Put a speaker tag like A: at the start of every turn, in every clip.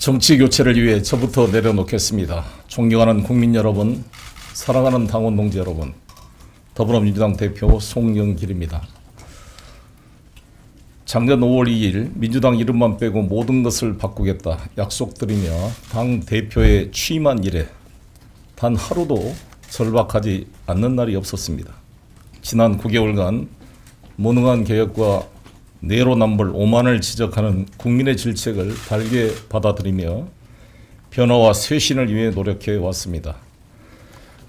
A: 정치 교체를 위해 저부터 내려놓겠습니다. 존경하는 국민 여러분, 사랑하는 당원 동지 여러분, 더불어민주당 대표 송영길입니다. 작년 5월 2일 민주당 이름만 빼고 모든 것을 바꾸겠다 약속드리며 당 대표에 취임한 이래 단 하루도 절박하지 않는 날이 없었습니다. 지난 9개월간 무능한 개혁과 내로남불 오만을 지적하는 국민의 질책을 달게 받아들이며 변화와 쇄신을 위해 노력해 왔습니다.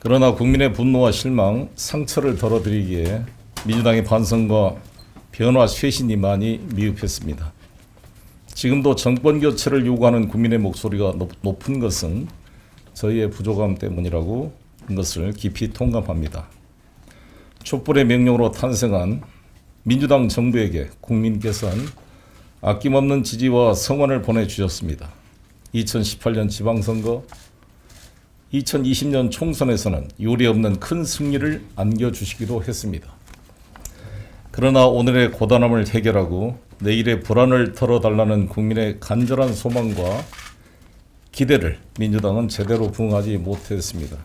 A: 그러나 국민의 분노와 실망, 상처를 덜어드리기에 민주당의 반성과 변화 쇄신이 많이 미흡했습니다. 지금도 정권 교체를 요구하는 국민의 목소리가 높은 것은 저희의 부족함 때문이라고 것을 깊이 통감합니다. 촛불의 명령으로 탄생한 민주당 정부에게 국민께서는 아낌없는 지지와 성원을 보내주셨습니다. 2018년 지방선거, 2020년 총선에서는 유례없는 큰 승리를 안겨주시기도 했습니다. 그러나 오늘의 고단함을 해결하고 내일의 불안을 털어달라는 국민의 간절한 소망과 기대를 민주당은 제대로 부응하지 못했습니다.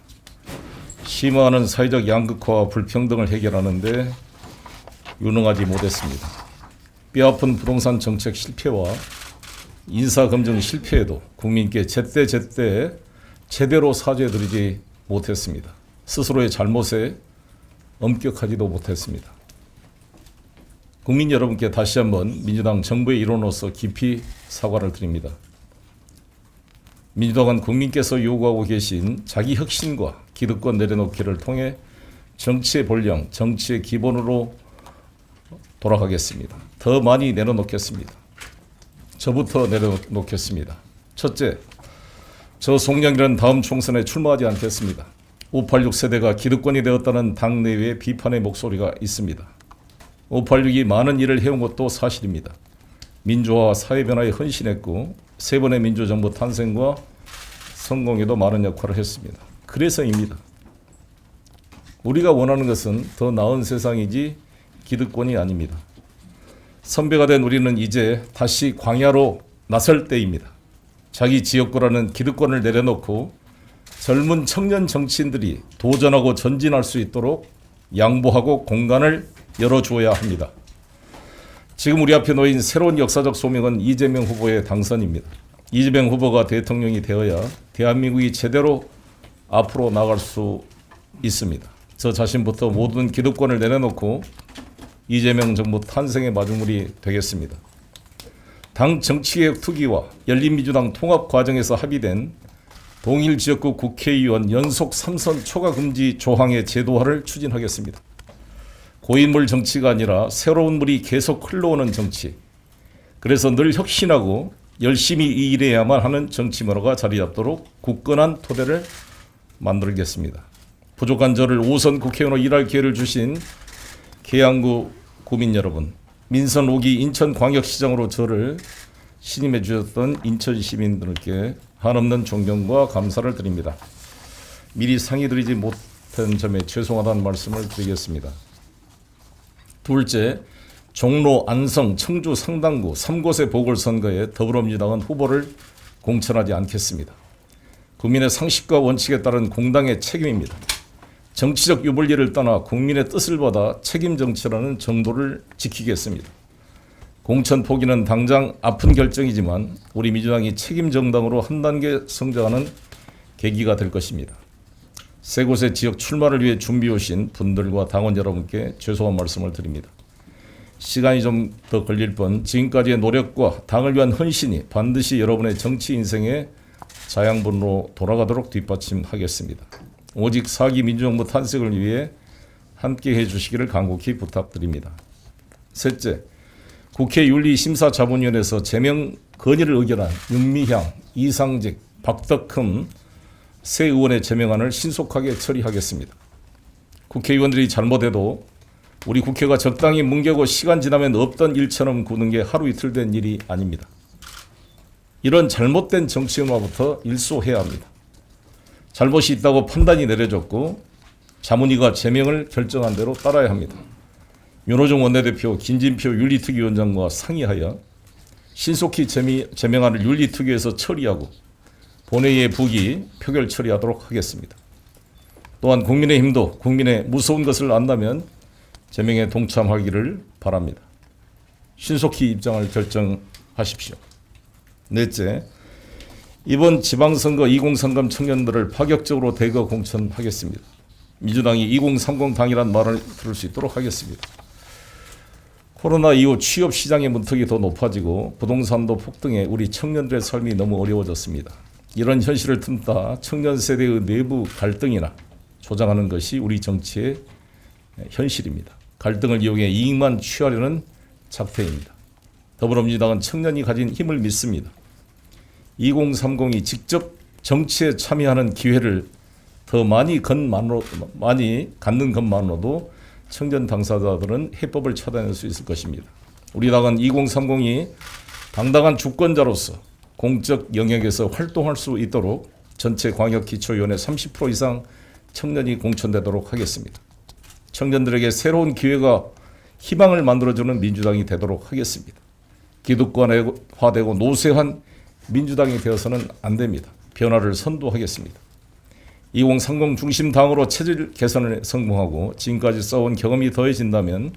A: 심화하는 사회적 양극화와 불평등을 해결하는 데 유능하지 못했습니다. 뼈아픈 부동산 정책 실패와 인사검증 실패에도 국민께 제때 제대로 사죄드리지 못했습니다. 스스로의 잘못에 엄격하지도 못했습니다. 국민 여러분께 다시 한번 민주당 정부의 일원으로서 깊이 사과를 드립니다. 민주당은 국민께서 요구하고 계신 자기 혁신과 기득권 내려놓기를 통해 정치의 본령, 정치의 기본으로 돌아가겠습니다. 더 많이 내려놓겠습니다. 저부터 내려놓겠습니다. 첫째, 저 송영길은 다음 총선에 출마하지 않겠습니다. 586 세대가 기득권이 되었다는 당내외의 비판의 목소리가 있습니다. 586이 많은 일을 해온 것도 사실입니다. 민주화와 사회변화에 헌신했고 세 번의 민주정부 탄생과 성공에도 많은 역할을 했습니다. 그래서입니다. 우리가 원하는 것은 더 나은 세상이지 기득권이 아닙니다. 선배가 된 우리는 이제 다시 광야로 나설 때입니다. 자기 지역구라는 기득권을 내려놓고 젊은 청년 정치인들이 도전하고 전진할 수 있도록 양보하고 공간을 열어주어야 합니다. 지금 우리 앞에 놓인 새로운 역사적 소명은 이재명 후보의 당선입니다. 이재명 후보가 대통령이 되어야 대한민국이 제대로 앞으로 나갈 수 있습니다. 저 자신부터 모든 기득권을 내려놓고 이재명 정부 탄생의 마중물이 되겠습니다. 당 정치개혁 투기와 열린민주당 통합 과정에서 합의된 동일지역구 국회의원 연속 3선 초과금지 조항의 제도화를 추진하겠습니다. 고인물 정치가 아니라 새로운 물이 계속 흘러오는 정치, 그래서 늘 혁신하고 열심히 일해야만 하는 정치 문화가 자리 잡도록 굳건한 토대를 만들겠습니다. 부족한 저를 5선 국회의원으로 일할 기회를 주신 계양구 구민 여러분, 민선 5기 인천광역시장으로 저를 신임해 주셨던 인천 시민들께 한없는 존경과 감사를 드립니다. 미리 상의드리지 못한 점에 죄송하다는 말씀을 드리겠습니다. 둘째, 종로, 안성, 청주, 상당구 3곳의 보궐선거에 더불어민주당은 후보를 공천하지 않겠습니다. 국민의 상식과 원칙에 따른 공당의 책임입니다. 정치적 유불리를 떠나 국민의 뜻을 받아 책임 정치라는 정도를 지키겠습니다. 공천 포기는 당장 아픈 결정이지만 우리 민주당이 책임 정당으로 한 단계 성장하는 계기가 될 것입니다. 세 곳의 지역 출마를 위해 준비해 오신 분들과 당원 여러분께 죄송한 말씀을 드립니다. 시간이 좀 더 걸릴 뻔 지금까지의 노력과 당을 위한 헌신이 반드시 여러분의 정치 인생의 자양분으로 돌아가도록 뒷받침하겠습니다. 오직 4기 민주정부 탄생을 위해 함께해 주시기를 간곡히 부탁드립니다. 셋째, 국회 윤리심사자문위원회에서 제명 건의를 의결한 윤미향, 이상직, 박덕흠 세 의원의 제명안을 신속하게 처리하겠습니다. 국회의원들이 잘못해도 우리 국회가 적당히 뭉개고 시간 지나면 없던 일처럼 구는 게 하루 이틀 된 일이 아닙니다. 이런 잘못된 정치인화부터 일소해야 합니다. 잘못이 있다고 판단이 내려졌고 자문위가 제명을 결정한 대로 따라야 합니다. 윤호중 원내대표, 김진표 윤리특위위원장과 상의하여 신속히 제명안을 윤리특위에서 처리하고 본회의의 부기 표결 처리하도록 하겠습니다. 또한 국민의힘도 국민의 무서운 것을 안다면 제명에 동참하기를 바랍니다. 신속히 입장을 결정하십시오. 넷째, 이번 지방선거 2030 청년들을 파격적으로 대거 공천하겠습니다. 민주당이 2030 당이란 말을 들을 수 있도록 하겠습니다. 코로나 이후 취업 시장의 문턱이 더 높아지고 부동산도 폭등해 우리 청년들의 삶이 너무 어려워졌습니다. 이런 현실을 틈타 청년 세대의 내부 갈등이나 조장하는 것이 우리 정치의 현실입니다. 갈등을 이용해 이익만 취하려는 작태입니다. 더불어민주당은 청년이 가진 힘을 믿습니다. 2030이 직접 정치에 참여하는 기회를 더 많이 갖는 것만으로도 청년 당사자들은 해법을 찾아낼 수 있을 것입니다. 우리 당은 2030이 당당한 주권자로서 공적 영역에서 활동할 수 있도록 전체 광역기초위원회 30% 이상 청년이 공천되도록 하겠습니다. 청년들에게 새로운 기회가 희망을 만들어주는 민주당이 되도록 하겠습니다. 기득권화되고 노쇠한 민주당이 되어서는 안 됩니다. 변화를 선도하겠습니다. 2030 중심 당으로 체질 개선을 성공하고 지금까지 쌓아온 경험이 더해진다면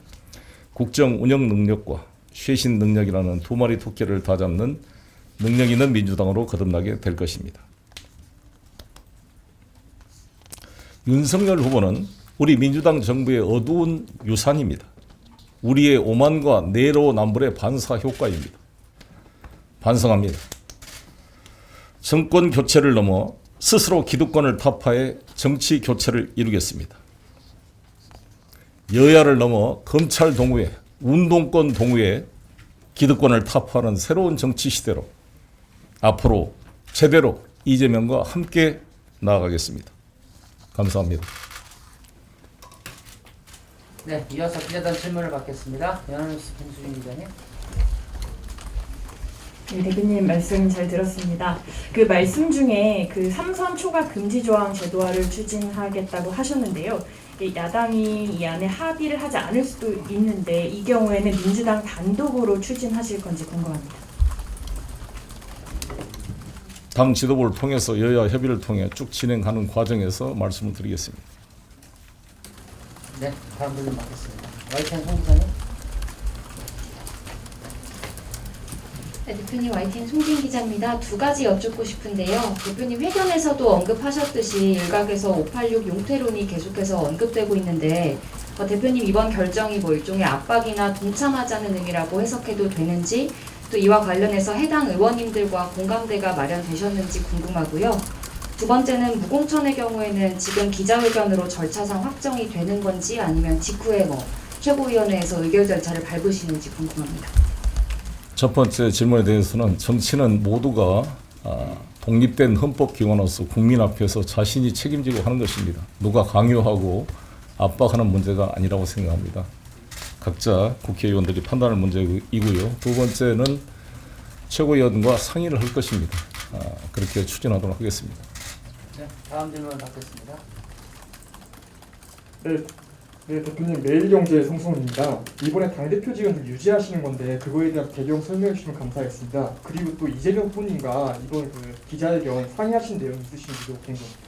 A: 국정 운영 능력과 쇄신 능력이라는 두 마리 토끼를 다잡는 능력 있는 민주당으로 거듭나게 될 것입니다. 윤석열 후보는 우리 민주당 정부의 어두운 유산입니다. 우리의 오만과 내로남불의 반사 효과입니다. 반성합니다. 정권 교체를 넘어 스스로 기득권을 타파해 정치 교체를 이루겠습니다. 여야를 넘어 검찰 동우회, 운동권 동우회 기득권을 타파하는 새로운 정치 시대로 앞으로 제대로 이재명과 함께 나아가겠습니다. 감사합니다.
B: 네, 이어서 기자단 질문을 받겠습니다. 연합뉴스 김수진 기자님.
C: 네, 대표님 말씀 잘 들었습니다. 그 말씀 중에 그 삼선 초과 금지 조항 제도화를 추진하겠다고 하셨는데요. 야당이 이 안에 합의를 하지 않을 수도 있는데 이 경우에는 민주당 단독으로 추진하실 건지 궁금합니다.
A: 당 지도부를 통해서 여야 협의를 통해 쭉 진행하는 과정에서 말씀을 드리겠습니다.
B: 네, 다음 질문 받겠습니다. YTN 송 기자님.
D: 네, 대표님 YTN 송진 기자입니다. 두 가지 여쭙고 싶은데요. 대표님 회견에서도 언급하셨듯이 일각에서 586 용태론이 계속해서 언급되고 있는데 대표님 이번 결정이 뭐 일종의 압박이나 동참하자는 의미라고 해석해도 되는지 또 이와 관련해서 해당 의원님들과 공감대가 마련되셨는지 궁금하고요. 두 번째는 무공천의 경우에는 지금 기자회견으로 절차상 확정이 되는 건지 아니면 직후에 뭐 최고위원회에서 의결 절차를 밟으시는지 궁금합니다.
A: 첫 번째 질문에 대해서는 정치는 모두가 독립된 헌법기관으로서 국민 앞에서 자신이 책임지고 하는 것입니다. 누가 강요하고 압박하는 문제가 아니라고 생각합니다. 각자 국회의원들이 판단할 문제이고요. 두 번째는 최고위원과 상의를 할 것입니다. 그렇게 추진하도록 하겠습니다.
B: 네, 다음 질문을 받겠습니다.
E: 네, 대표님 매일경제 송승훈입니다. 이번에 당대표직은 유지하시는 건데 그거에 대한 배경 설명해 주시면 감사하겠습니다. 그리고 또 이재명 후보님과 이번 그 기자회견 상의하신 내용 있으신지도 궁금합니다.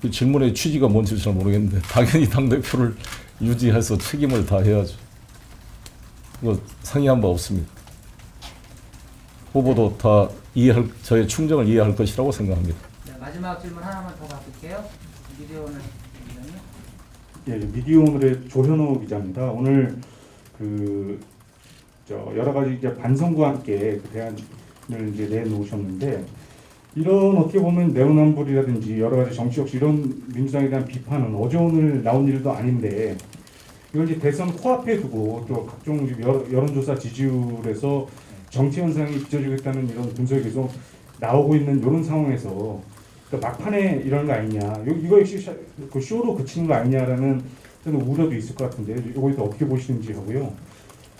A: 그 질문의 취지가 뭔지 잘 모르겠는데 당연히 당대표를 유지해서 책임을 다해야죠. 그거 상의한 바 없습니다. 후보도 다 저의 충정을 이해할 것이라고 생각합니다.
B: 네, 마지막 질문 하나만 더 받을게요. 미디어오늘 기자님.
F: 예, 미디어오늘의 조현호 기자입니다. 오늘 여러 가지 이제 반성과 함께 그 대안을 이제 내놓으셨는데 이런 어떻게 보면 내로남불이라든지 여러 가지 정치 역시 이런 민주당에 대한 비판은 어제 오늘 나온 일도 아닌데 이걸 이제 대선 코앞에 두고 또 각종 여론조사 지지율에서 정치 현상이 빚어지고 있다는 이런 분석이 계속 나오고 있는 이런 상황에서 막판에 이런 거 아니냐, 이거 역시 그 쇼로 그치는 거 아니냐라는 우려도 있을 것 같은데 이거에 또 어떻게 보시는지 하고요.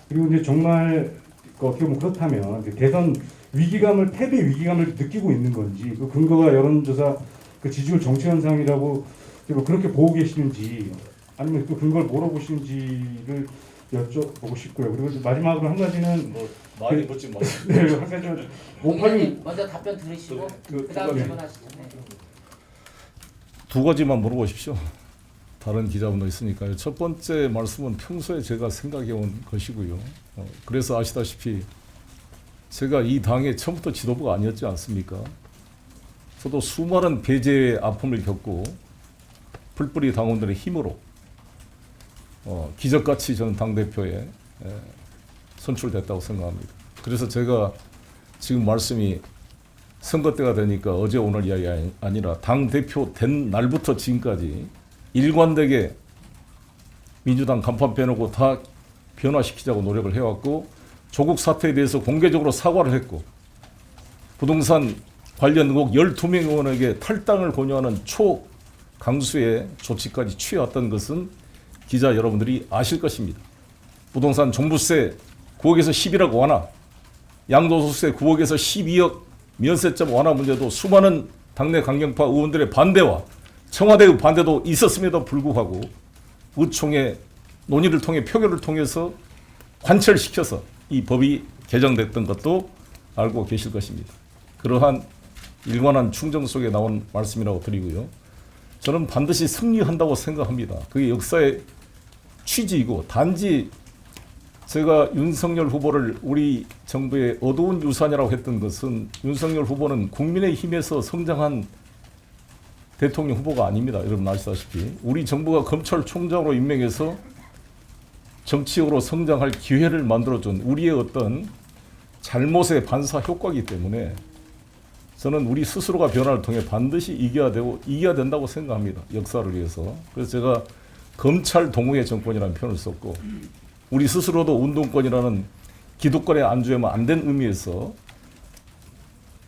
F: 그리고 이제 정말 어떻게 보면 그렇다면 대선 위기감을 패배 위기감을 느끼고 있는 건지 그 근거가 여론조사 그 지지율 정치 현상이라고 그렇게 보고 계시는지 아니면 또 근거를 뭐로 보시는지를 여쭤보고 싶고요. 그리고 마지막으로 한 가지는
A: 뭐 많이 묻지 마세요.
F: 네, 한 가지 586
B: 기자님 먼저 답변 들으시고
A: 그
B: 그다음
A: 두
B: 질문하시죠. 네.
A: 두 가지만 물어보십시오. 다른 기자분도 있으니까요. 첫 번째 말씀은 평소에 제가 생각해온 것이고요. 그래서 아시다시피 제가 이 당의 처음부터 지도부가 아니었지 않습니까? 저도 수많은 배제의 아픔을 겪고 풀뿌리 당원들의 힘으로 기적같이 저는 당대표에 선출됐다고 생각합니다. 그래서 제가 지금 말씀이 선거 때가 되니까 어제 오늘 이야기 아니라 당대표 된 날부터 지금까지 일관되게 민주당 간판 빼놓고 다 변화시키자고 노력을 해왔고 조국 사태에 대해서 공개적으로 사과를 했고 부동산 관련 의혹 12명 의원에게 탈당을 권유하는 초강수의 조치까지 취해왔던 것은 기자 여러분들이 아실 것입니다. 부동산 종부세 9억에서 10이라고 완화, 양도소득세 9억에서 12억 면세점 완화 문제도 수많은 당내 강경파 의원들의 반대와 청와대의 반대도 있었음에도 불구하고 의총의 논의를 통해 표결을 통해서 관철시켜서 이 법이 개정됐던 것도 알고 계실 것입니다. 그러한 일관한 충정 속에 나온 말씀이라고 드리고요. 저는 반드시 승리한다고 생각합니다. 그게 역사의 취지이고 단지 제가 윤석열 후보를 우리 정부의 어두운 유산이라고 했던 것은 윤석열 후보는 국민의힘에서 성장한 대통령 후보가 아닙니다. 여러분 아시다시피 우리 정부가 검찰총장으로 임명해서 정치적으로 성장할 기회를 만들어준 우리의 어떤 잘못의 반사 효과이기 때문에 저는 우리 스스로가 변화를 통해 반드시 이겨야 된다고 생각합니다. 역사를 위해서. 그래서 제가 검찰 동우의 정권이라는 표현을 썼고 우리 스스로도 운동권이라는 기득권에 안주하면 안 된 의미에서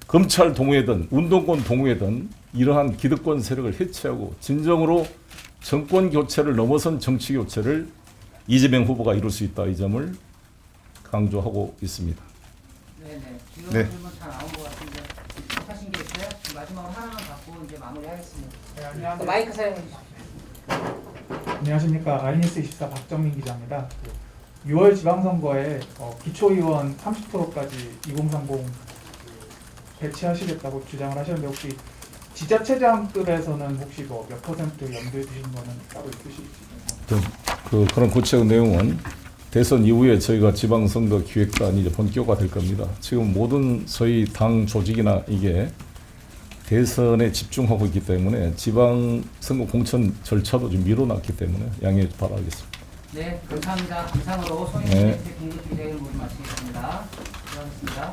A: 검찰 동우회든 운동권 동우회든 이러한 기득권 세력을 해체하고 진정으로 정권 교체를 넘어선 정치 교체를 이재명 후보가 이룰 수 있다 이 점을 강조하고 있습니다.
B: 네네. 지금
A: 네.
B: 질문 다 나온 것 같은데 하신 게 있어요? 지금 마지막으로 하나만 받고 이제 마무리하겠습니다.
E: 네, 안녕하세요.
B: 마이크 사용해 주십시오.
E: 안녕하십니까. INS24 박정민 기자입니다. 6월 지방선거에 기초의원 30%까지 2030 배치하시겠다고 주장을 하셨는데 혹시 지자체장급에서는 혹시 뭐 몇 퍼센트 염두에 두신 거는 따로 있으실지?
A: 그런 구체적 내용은 대선 이후에 저희가 지방선거 기획단이 이제 본격화될 겁니다. 지금 모든 저희 당 조직이나 이게 대선에 집중하고 있기 때문에 지방선거 공천 절차도 좀 미뤄놨기 때문에 양해 바라겠습니다.
B: 네, 감사합니다. 감상으로
A: 네.
B: 송영길 기자님 모두 마치겠습니다. 수고하셨습니다.